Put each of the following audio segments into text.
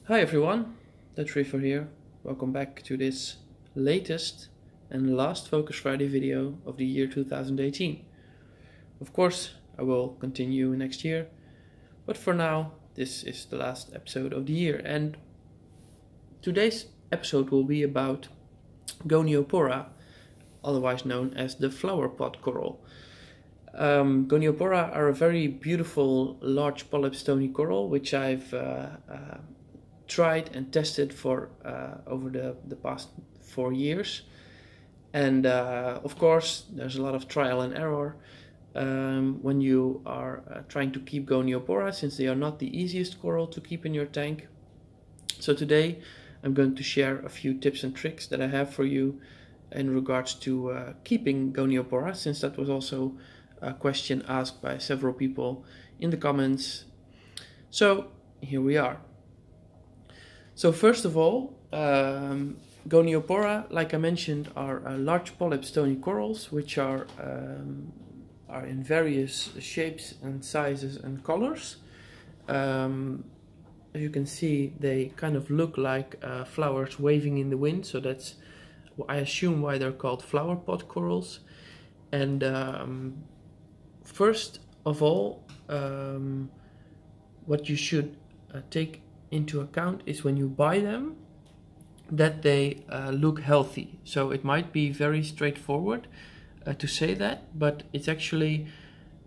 Hi everyone, that's Reefer here. Welcome back to this latest and last Focus Friday video of the year 2018. Of course, I will continue next year, but for now, this is the last episode of the year, and today's episode will be about Goniopora, otherwise known as the Flowerpot Coral. Goniopora are a very beautiful large polyp stony coral, which I've tried and tested for over the past 4 years, and of course there's a lot of trial and error when you are trying to keep Goniopora, since they are not the easiest coral to keep in your tank. So today I'm going to share a few tips and tricks that I have for you in regards to keeping Goniopora, since that was also a question asked by several people in the comments. So here we are. So first of all, Goniopora, like I mentioned, are large polyp stony corals, which are in various shapes and sizes and colors. As you can see, they kind of look like flowers waving in the wind, so that's, I assume, why they're called flowerpot corals. And first of all, what you should take into account is when you buy them that they look healthy. So it might be very straightforward to say that, but it's actually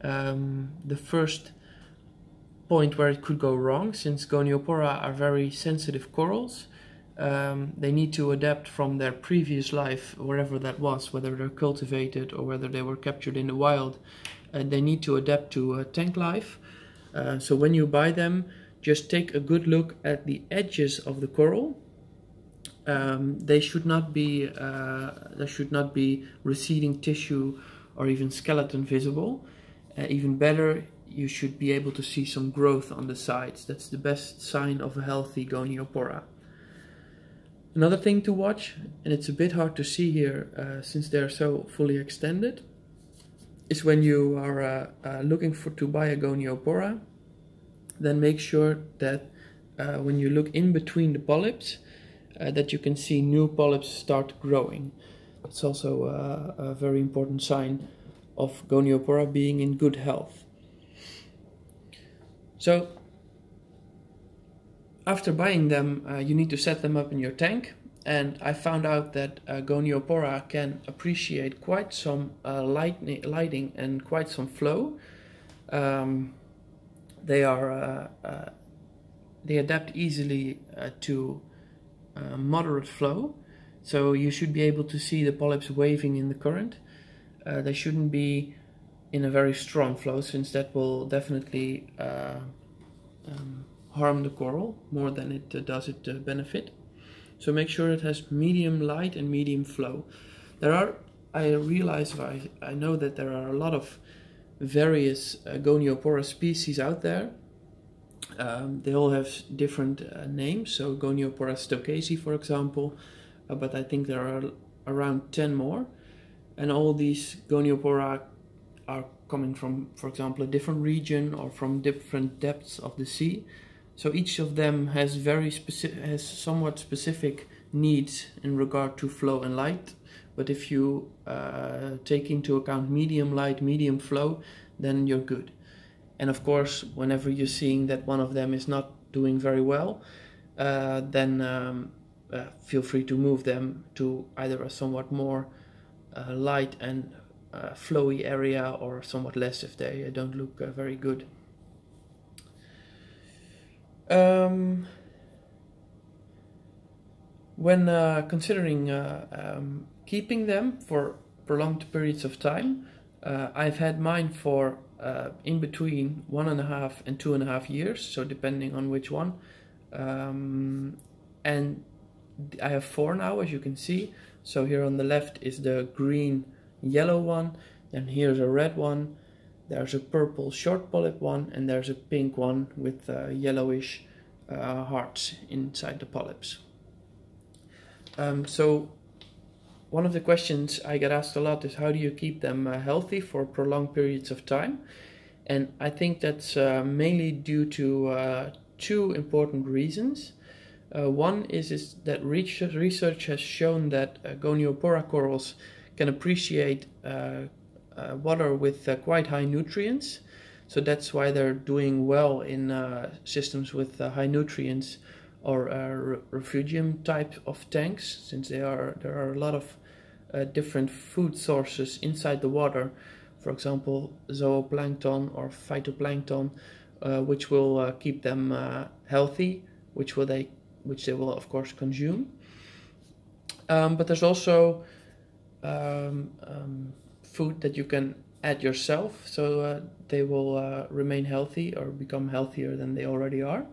the first point where it could go wrong, since Goniopora are very sensitive corals. They need to adapt from their previous life, wherever that was, whether they're cultivated or whether they were captured in the wild. They need to adapt to tank life. So when you buy them, just take a good look at the edges of the coral. There should not be receding tissue or even skeleton visible. Even better, you should be able to see some growth on the sides. That's the best sign of a healthy Goniopora. Another thing to watch, and it's a bit hard to see here since they're so fully extended, is when you are looking to buy a Goniopora, then make sure that when you look in between the polyps, that you can see new polyps start growing. It's also a very important sign of Goniopora being in good health. So after buying them, you need to set them up in your tank, and I found out that Goniopora can appreciate quite some lighting and quite some flow. They adapt easily to moderate flow, so you should be able to see the polyps waving in the current. They shouldn't be in a very strong flow, since that will definitely harm the coral more than it does it benefit. So make sure it has medium light and medium flow. I know that there are a lot of various Goniopora species out there. They all have different names, so Goniopora stokesi, for example, but I think there are around 10 more, and all these Goniopora are coming from, for example, a different region or from different depths of the sea. So each of them has somewhat specific needs in regard to flow and light. But if you take into account medium light, medium flow, then you're good. And of course, whenever you're seeing that one of them is not doing very well, then feel free to move them to either a somewhat more light and flowy area, or somewhat less if they don't look very good. When considering keeping them for prolonged periods of time, I've had mine for in between 1.5 and 2.5 years, so depending on which one. And I have 4 now, as you can see. So here on the left is the green yellow one, then here's a red one, there's a purple short polyp one, and there's a pink one with yellowish hearts inside the polyps. So one of the questions I get asked a lot is, how do you keep them healthy for prolonged periods of time? And I think that's mainly due to 2 important reasons. One is that research has shown that Goniopora corals can appreciate water with quite high nutrients, so that's why they're doing well in systems with high nutrients or refugium type of tanks, since there are a lot of different food sources inside the water, for example zooplankton or phytoplankton, which will keep them healthy, which they will of course consume. But there's also food that you can add yourself, so they will remain healthy or become healthier than they already are.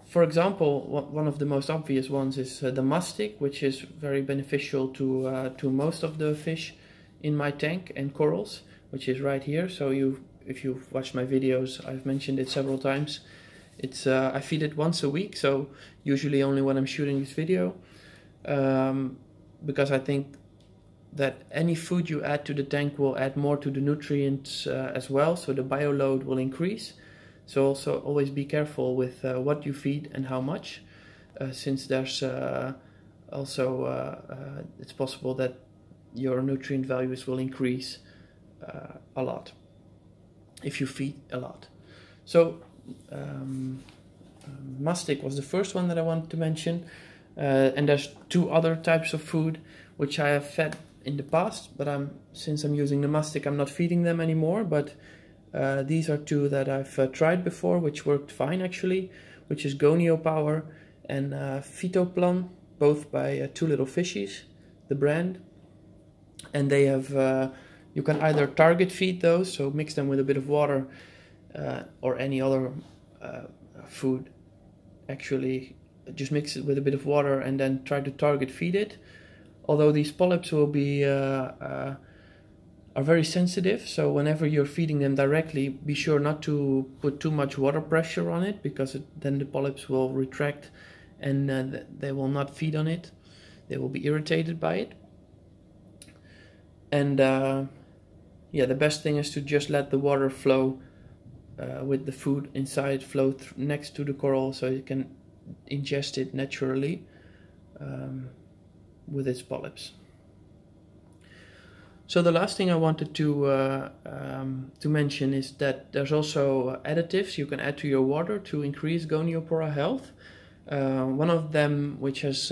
For example, one of the most obvious ones is the mastic, which is very beneficial to most of the fish in my tank and corals, which is right here. So if you've watched my videos, I've mentioned it several times. It's I feed it once a week, so usually only when I'm shooting this video, because I think that any food you add to the tank will add more to the nutrients as well, so the bioload will increase. So also always be careful with what you feed and how much, since there's also it's possible that your nutrient values will increase a lot if you feed a lot. So mastic was the first one that I wanted to mention, and there's two other types of food which I have fed in the past, but since I'm using the mastic, I'm not feeding them anymore. But these are two that I've tried before, which worked fine actually, which is Goniopora and Phytoplan, both by Two Little Fishies, the brand. And they have you can either target feed those, so mix them with a bit of water or any other food. Actually, just mix it with a bit of water and then try to target feed it. Although these polyps will be are very sensitive, so whenever you're feeding them directly, be sure not to put too much water pressure on it, because then the polyps will retract and they will not feed on it. They will be irritated by it. And yeah, the best thing is to just let the water flow with the food inside, flow next to the coral, so you can ingest it naturally with its polyps. So the last thing I wanted to mention is that there's also additives you can add to your water to increase Goniopora health. One of them, which has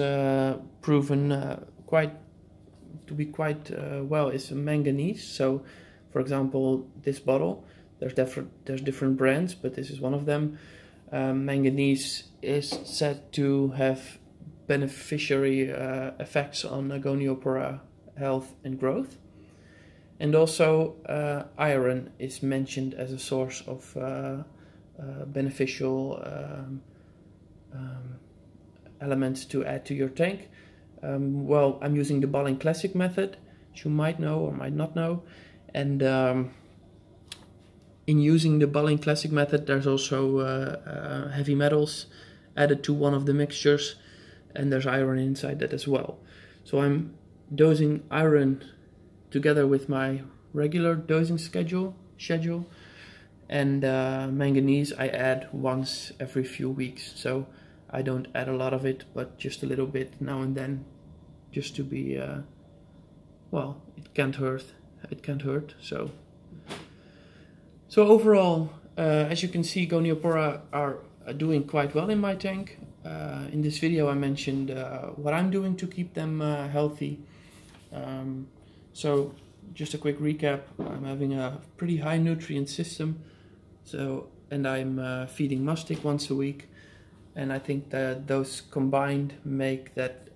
proven to be quite well, is manganese. So, for example, this bottle, there's different brands, but this is one of them. Manganese is said to have beneficiary effects on Goniopora health and growth. And also iron is mentioned as a source of beneficial elements to add to your tank. Well, I'm using the Balling Classic method, which you might know or might not know. And in using the Balling Classic method, there's also heavy metals added to one of the mixtures, and there's iron inside that as well. So I'm dosing iron together with my regular dosing schedule, and manganese I add once every few weeks. So I don't add a lot of it, but just a little bit now and then, just to be well, it can't hurt. So overall, as you can see, Goniopora are doing quite well in my tank. In this video I mentioned what I'm doing to keep them healthy. So just a quick recap, I'm having a pretty high nutrient system, and I'm feeding mastic once a week, and I think that those combined make that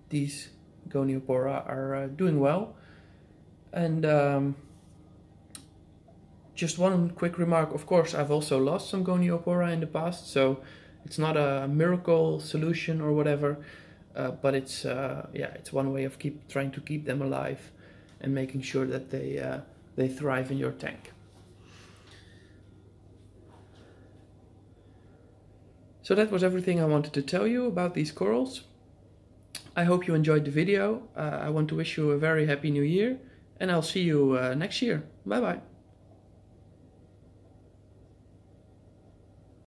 these Goniopora are doing well. And just one quick remark, of course I've also lost some Goniopora in the past, so it's not a miracle solution or whatever, but it's yeah, it's one way of trying to keep them alive and making sure that they thrive in your tank. So that was everything I wanted to tell you about these corals. I hope you enjoyed the video. I want to wish you a very happy new year, and I'll see you next year. Bye bye.